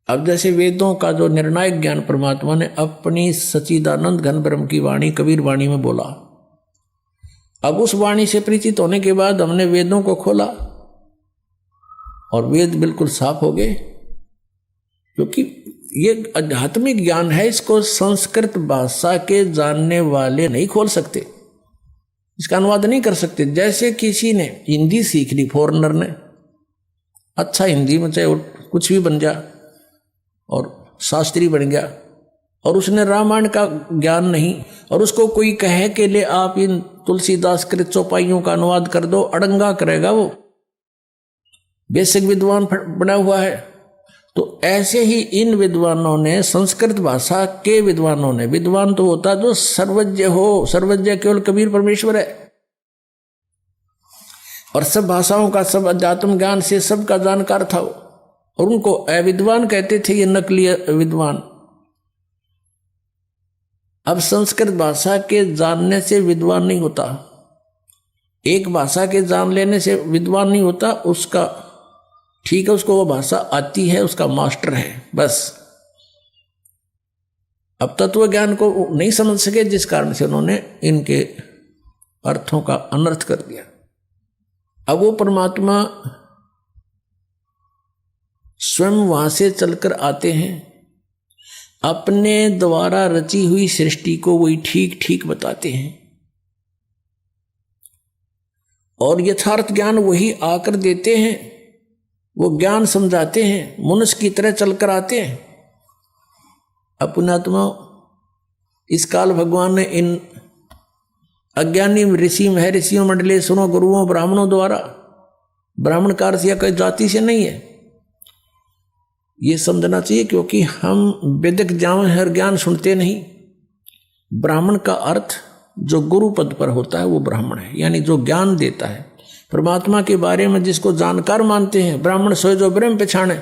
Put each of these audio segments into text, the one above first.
अब जैसे वेदों का जो निर्णायक ज्ञान परमात्मा ने अपनी सच्चिदानंद घन ब्रह्म की वाणी कबीर वाणी में बोला, अब उस वाणी से परिचित होने के बाद हमने वेदों को खोला और वेद बिल्कुल साफ हो गए, क्योंकि ये आध्यात्मिक ज्ञान है, इसको संस्कृत भाषा के जानने वाले नहीं खोल सकते, इसका अनुवाद नहीं कर सकते। जैसे किसी ने हिंदी सीख ली, फॉरेनर ने, अच्छा हिंदी में चाहे कुछ भी बन जा और शास्त्री बन गया, और उसने रामायण का ज्ञान नहीं, और उसको कोई कहे कि ले आप इन तुलसीदास कृत चौपाइयों का अनुवाद कर दो, अड़ंगा करेगा वो, बेसिक विद्वान बना हुआ है। तो ऐसे ही इन विद्वानों ने, संस्कृत भाषा के विद्वानों ने, विद्वान तो होता जो सर्वज्ञ हो, सर्वज्ञ केवल कबीर परमेश्वर है, और सब भाषाओं का, सब अध्यात्म ज्ञान से सबका जानकार था वो, और उनको अविद्वान कहते थे, ये नकली विद्वान। अब संस्कृत भाषा के जानने से विद्वान नहीं होता, एक भाषा के जान लेने से विद्वान नहीं होता, उसका ठीक है, उसको वो भाषा आती है, उसका मास्टर है, बस। अब तत्व ज्ञान को नहीं समझ सके, जिस कारण से उन्होंने इनके अर्थों का अनर्थ कर दिया। अब वो परमात्मा स्वयं वहां से चलकर आते हैं, अपने द्वारा रची हुई सृष्टि को वही ठीक ठीक बताते हैं, और यथार्थ ज्ञान वही आकर देते हैं, वो ज्ञान समझाते हैं, मनुष्य की तरह चलकर आते हैं। अपनात्मा इस काल भगवान ने इन अज्ञानी ऋषि महर्षियों मंडलेश्वरों गुरुओं ब्राह्मणों द्वारा, ब्राह्मण का अर्थ या कोई जाति से नहीं है, ये समझना चाहिए, क्योंकि हम वेदिक ज्ञान सुनते नहीं। ब्राह्मण का अर्थ जो गुरु पद पर होता है वो ब्राह्मण है, यानी जो ज्ञान देता है परमात्मा के बारे में, जिसको जानकार मानते हैं। ब्राह्मण सोए जो ब्रह्म पहचाने,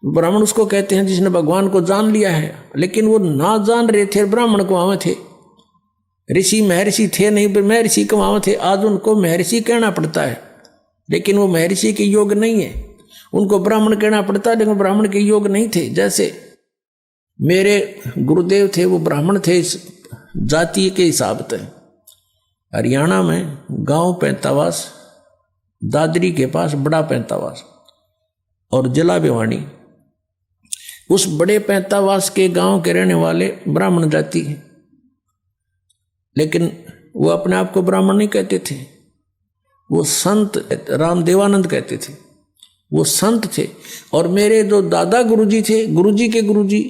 ब्राह्मण उसको कहते हैं जिसने भगवान को जान लिया है, लेकिन वो ना जान रहे थे, ब्राह्मण को वहां थे, ऋषि महर्षि थे नहीं, महर्षि को वहां थे। आज उनको महर्षि कहना पड़ता है, लेकिन वो महर्षि के योग नहीं है, उनको ब्राह्मण कहना पड़ता है, लेकिन ब्राह्मण के योग नहीं थे। जैसे मेरे गुरुदेव थे, वो ब्राह्मण थे इस जाति के हिसाब से। हरियाणा में गांव पैंतावास, दादरी के पास बड़ा पैंतावास और जिला भिवानी, उस बड़े पैंतावास के गांव के रहने वाले ब्राह्मण जाति हैं, लेकिन वो अपने आप को ब्राह्मण नहीं कहते थे, वो संत रामदेवानंद कहते थे, वो संत थे। और मेरे जो दादा गुरुजी थे, गुरुजी के गुरुजी,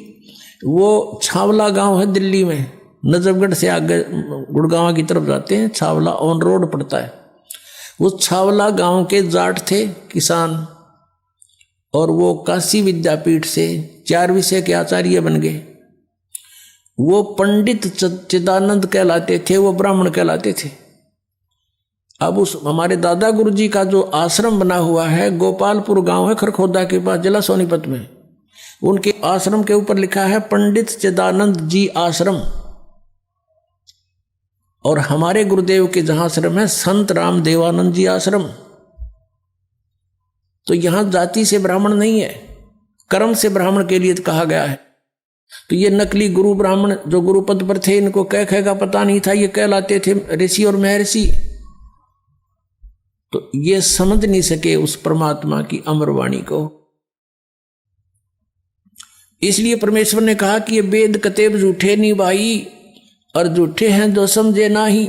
वो छावला गांव है दिल्ली में, नजफगढ़ से आगे गुड़गांव की तरफ जाते हैं, छावला ऑन रोड पड़ता है। वो छावला गांव के जाट थे, किसान, और वो काशी विद्यापीठ से 4 विषय के आचार्य बन गए। वो पंडित चिदानंद कहलाते थे, वो ब्राह्मण कहलाते थे। अब उस हमारे दादा गुरुजी का जो आश्रम बना हुआ है, गोपालपुर गांव है खरखोदा के पास, जिला सोनीपत में, उनके आश्रम के ऊपर लिखा है पंडित चिदानंद जी आश्रम। और हमारे गुरुदेव के जहां आश्रम है संत राम देवानंद जी आश्रम। तो यहां जाति से ब्राह्मण नहीं है, कर्म से ब्राह्मण के लिए कहा गया है। तो ये नकली गुरु ब्राह्मण जो गुरु पद पर थे, इनको कह का पता नहीं था, ये कहलाते थे ऋषि और महर्षि। तो ये समझ नहीं सके उस परमात्मा की अमरवाणी को। इसलिए परमेश्वर ने कहा कि ये वेद कतेब झूठे नहीं भाई, और झूठे हैं जो समझे नाही।